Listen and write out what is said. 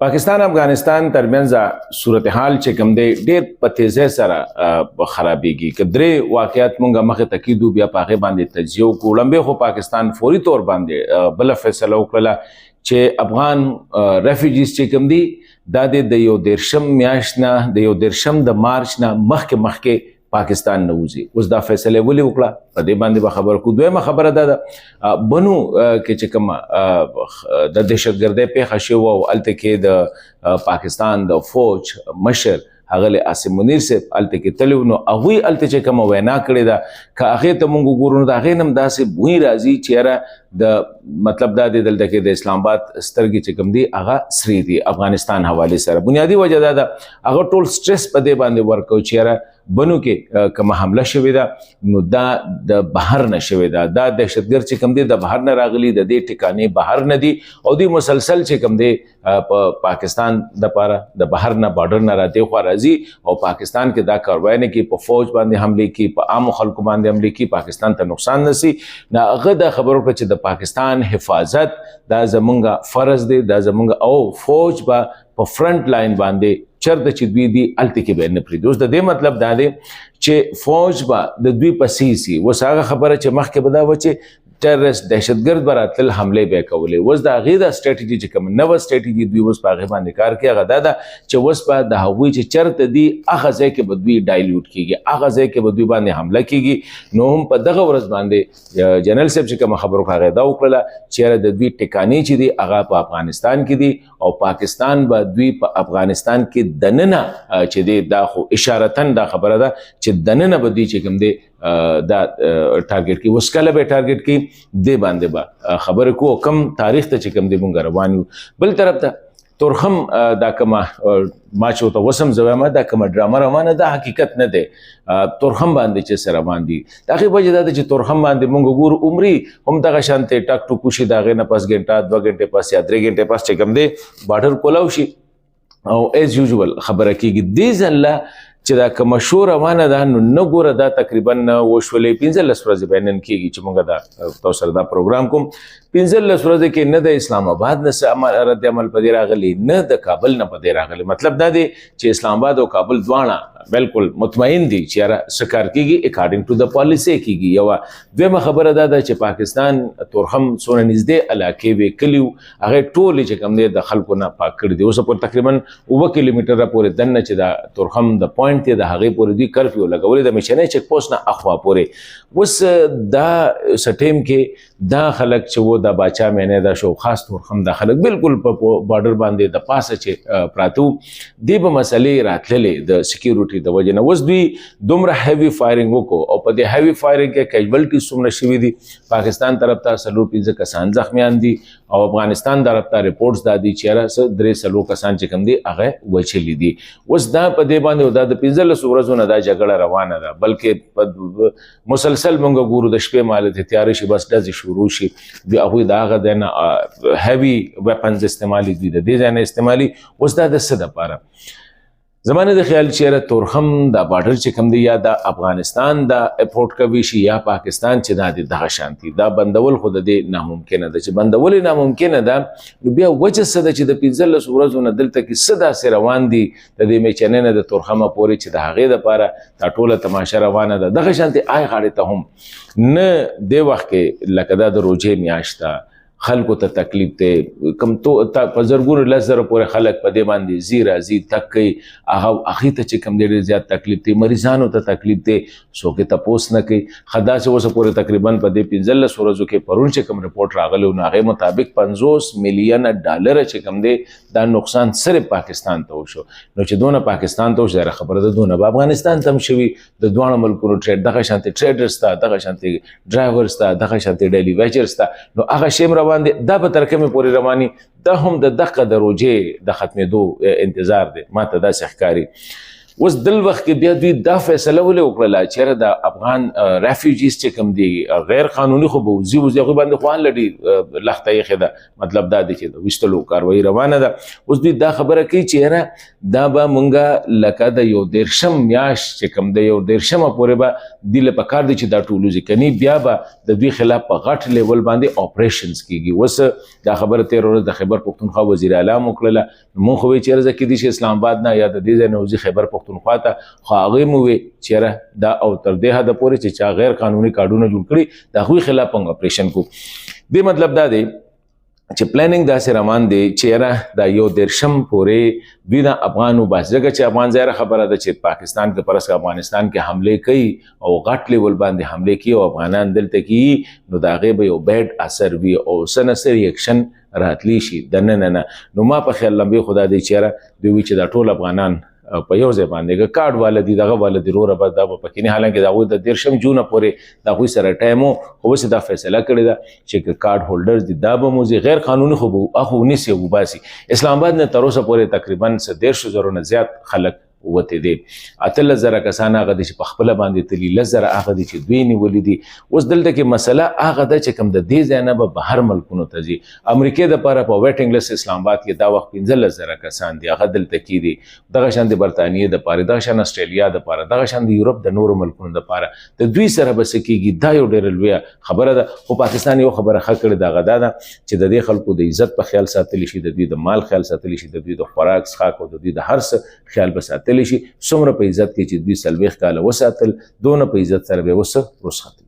پاکستان افغانستان ترمنځ صورتحال چې کوم دی ډېر په تیزۍ سره خرابېږي. که درې واقعیات مونږ مخې ته کیدو بیا په هغې باندې تجزیه وکړو. لومبې خو پاکستان فوري طور باندې بله فیصله وکړله چې افغان ریفیوجیز چې کوم دي دا د 11 میاشت نه د 11 د مارچ نه مخکې پاکستان نه وځي. اوس دا فیصله ولې وکړه په دې باندې به خبره کوو. دویمه خبره دا ده بنو کې چې کومه د دهشتګردۍ پیښه شوې وه او هلته کې د پاکستان د فوج مشر هغه عاصم منیر صاحب هلته کې تللی و، نو هغوی هلته چې کومه وینا کړې ده که هغې ته مونږ وګورو نو د هغې نه هم داسې بوی راځي چې یاره د مطلب دا دی دلته کې د اسلام آباد سترګې چې کوم دي هغه سرې دي افغانستان حوالې سره. بنیادي وجه دا ده هغه ټول سټرس په دې باندې ورکوي چې یاره بنو کې کومه حمله شوې ده نو دا د بهر نه شوې ده، دا دهشتګرد چې کوم دی د بهر نه راغلي، د دې ټکانې بهر نه دي او دوی مسلسل چې کوم دی په پاکستان دپاره د بهر نه بارډر نه راته خوا راځي او پاکستان کې دا کاروای نه کوي، په فوج باندې حملې کوي، په عامو خلکو باندې حملې کوي، پاکستان ته نقصان نسی. نو هغه دا خبرو کړه چې د پاکستان حفاظت دا زمونږ فرض دی، دا زمونږ او فوج به په فرنٹ لاین باندې چرته چې دوی دي هلته کې به یې نه پرېږدي. اوس د دې مطلب دا دی چې فوج به د دوی په سي اوس هغه خبره چې مخکې به دا وه چې ټیررسټ دهشتګرد به راتلل حملې به یې کولې. اوس د هغې دا سټریټجي چې کومه نوه سټریټجي دوی اوس په هغې باندې کار کوي هغه دا ده چې اوس به د هغوی چې چرته دي هغه ځای کې به دوی ډایلوټ کېږي، هغه ځای کې به دوی باندې حمله کېږي. نو هم په دغه ورځ باندې جنرال صاحب چې کومه خبره وکړه هغې دا وکړله چې یاره د دوی ټکانې چې دي هغه په افغانستان کې دي او پاکستان به دوی په افغانستان کې دننه چې دی دا خو اشارتن دا خبره ده چې دننه به دوی چې کوم دی دا ټارګټ کی. اوس کله به ټارګټ کی دې باندې به خبره کوو کم تاریخ ته چې کوم دی مونږ روان یو. بل طرف ته تورخم دا کومه ما چې ورته وسم زه وایم دا کومه ډرامه روانه ده حقیقت نه دی. تورخم باندې چې څه روان دي د هغې وجه دا ده چې تورخم باندې مونږ ګورو عمري هم دغه شانتې ټک ټوک وشي د هغې نه پس ګنټه 2 ګنټې پس یا 3 ګنټې پس چې کوم دی بارډر کولاو شي او ایز یوزول خبره کېږي. دې ځله چې دا کومه شو روانه ده نو نه ګوره دا تقریبا وشولې 15 ورځې به نن کېږي چې مونږ دا تاسو سره دا پروګرام کوم. 15 ورځې کې نه د اسلام آباد نه څه رد عمل په دې راغلی، نه د کابل نه په دې راغلی. مطلب دا دی چې اسلام آباد او کابل دواړه بالکل مطمئن دي چې یاره څه کار کېږي اکارډینګ ټو د پالیسۍ کېږي. یوه دویمه خبره دا ده چې پاکستان تورخم څونه نږدې علاقې وې کلي وو هغې ټولې چې کوم دی د خلکو نه پاک کړي دي. اوس پورې تقریبا 7 کیلومیټره پورې دننه چې دا تورخم د پوینټ دی د هغې پورې دوی کرفیو لګولې د میشنۍ چیک پوسټ نه اخوا پورې. اوس دا څه ټیم کې دا خلک چې و د باچا مینې دا شو خاص تورخم دا خلک بالکل په بارډر باندې د پاسه چې پراته وو دې به مسلې راتللې د سکیورټي د وجې نه. اوس دوی دومره هیوي فایرنګ وکړو او په دې هیوي فایرنګ کې کیجوالټیز څومره شوي دي. پاکستان طرف ته 4-5 کسان زخمیان دي او افغانستان طرف ته رپورټس دا دي چې یاره 3-4 کسان چې کوم دي هغه وچلي دي. اوس دا په دې باندې دا د 15 ورځو نه دا جګړه روانه ده بلکې مسلسل مونږ ګورو د شپې مهال ته تیاری شي بس ډزې شروع شي هغوی د هغه ځای نه هیوي ویپنز استعمالي دي د دې ځای نه استعمالي. اوس دا د څه دپاره زما نه د خیال چې یاره تورخم دا بارډر چې کوم دی یا د افغانستان دا اپورټ کوي شي یا پاکستان چې دا د دغه شانتي دا بندول خو د دې ناممکنه ده چې بندول ناممکنه ده. نو بیا وجه څه ده چې د 15 ورځو نه دلته کې څه داسې روان دي د دې میچنې نه د تورخمه پورې چې د هغې دپاره دا ټوله تماشه روانه ده. دغه شانتې آی غاړې ته هم نه دې وخت کې لکه دا د روژې میاشت ده خلکو ته تکلیف دی کم تو په زرګونو 10,000 پورې خلک په دې باندې زی راځي تک کوي هغې ته چې کوم دی ډېر زیات تکلیف دی، مریضانو ته تکلیف دی، څوک یې تپوس نه کوي. ښه داسې اوسه پورې تقریبا په دې 15 ورځو کې پرون چې کوم رپورټ راغلی نو هغې مطابق 50 میلیونه ډالره چې کوم دی دا نقصان صرف پاکستان ته وشو. نو چې دونه پاکستان ته وشو خبره ده دونه به افغانستان ته هم شوي د دواړو ملکونو ټریډ دغه شانتې ټریډرز ته دغه شانتې ډرایورز ته دغه شانتې ډیلي ویجرز ته نو هغه شی هم روان دی. دا په تر کومې پورې رواني دا هم د دغه د روژې د ختمېدو انتظار دی ما ته داسې ښکاري. اوس دل وخت کې بیا دوی دا فیصله ولې وکړله چېرې د افغان ریفیوجیز چې کوم دي غیر قانوني خو به وځي هغوی باندې خو لډي لخته ایښې ده مطلب دا دی چې د ویستلو کاروایي روانه ده. اوس دوی دا خبره کوي چې یاره دا به مونږه لکه د 13 میاشت چې کوم د 13 پورې به دوی له پکار دي چې دا ټول وځي کني بیا به د دوی خلاف په غټ لیول باندې اپریشنز کیږي. اوس دا خبره تېره ورځ د خیبر پښتونخوا وزیر اعلی هم وکړله. مونږ خو وایي چېرې زه کیدای شي اسلام آباد نه یا د دې ځای نه وځي خیبر پښتونخوا ته، خو هغوی مو وویل چېرې دا او تر دې حده پورې چې چا غیر قانوني کارډونه جوړ کړي د هغوی خلاف موږ اپریشن کوو. دې مطلب دا دی چې پلانینګ داسې روان دی چې یاره دا 13 پورې دوی د افغان وباسي، ځکه چې افغان ظاهره خبره ده چې پاکستان کې پرس افغانستان کې حملې کوي او غټ لیول باندې حملې کوي او افغانان دلته کوي، نو د هغې به یو بیډ اثر وي او څه نه څه ریاکشن راتلی شي د نه. نو ما په خیال لمبې خدا دی چې یاره دوی وایي چې دا ټول افغانان په یو ځای باندې که کارډ والا دي دغه والا دي وروره به دا به پکې نه، حالانکې د هغوی د 13 جونه پورې د هغوی سره ټایم و، خو اوس دا فیصله کړې ده چې که کارډ هولډرز دي دا به موځي، غیر قانوني خو به هغه ونیسي او وباسي. اسلام آباد نه تر اوسه پورې تقریبا 150,000 نه زیات خلک وته دي، 18,000 کسان هغه دي چې په خپله باندې تلي، 10,000 هغه دي چې دوی نیولي دي. اوس دلته کې مسله هغه ده چې کوم د دې ځای نه به بهر ملکونو ته ځي. امریکې دپاره په ویټنګ لسټ اسلام آباد کې دا وخت 15,000 کسان دي هغه دلته کې دي، دغه شان د برطانیې دپاره، دغه شان اسټرالیا دپاره، دغه شان د یورپ د نورو ملکونو دپاره د دوی سره به څه کېږي دا یو ډېره لویه خبره ده. خو پاکستان یو خبره ښه کړې ده هغه دا ده چې د دې خلکو د عزت په خیال ساتلی شي، د دوی د مال خیال ساتلی شي، د دوی د خوراک څښاک او د دوی د هر څه خیال به ساتلی شي. څومره په عزت کې چې دوی 40 کاله وساتل، دونه په عزت سره به اوس رخصت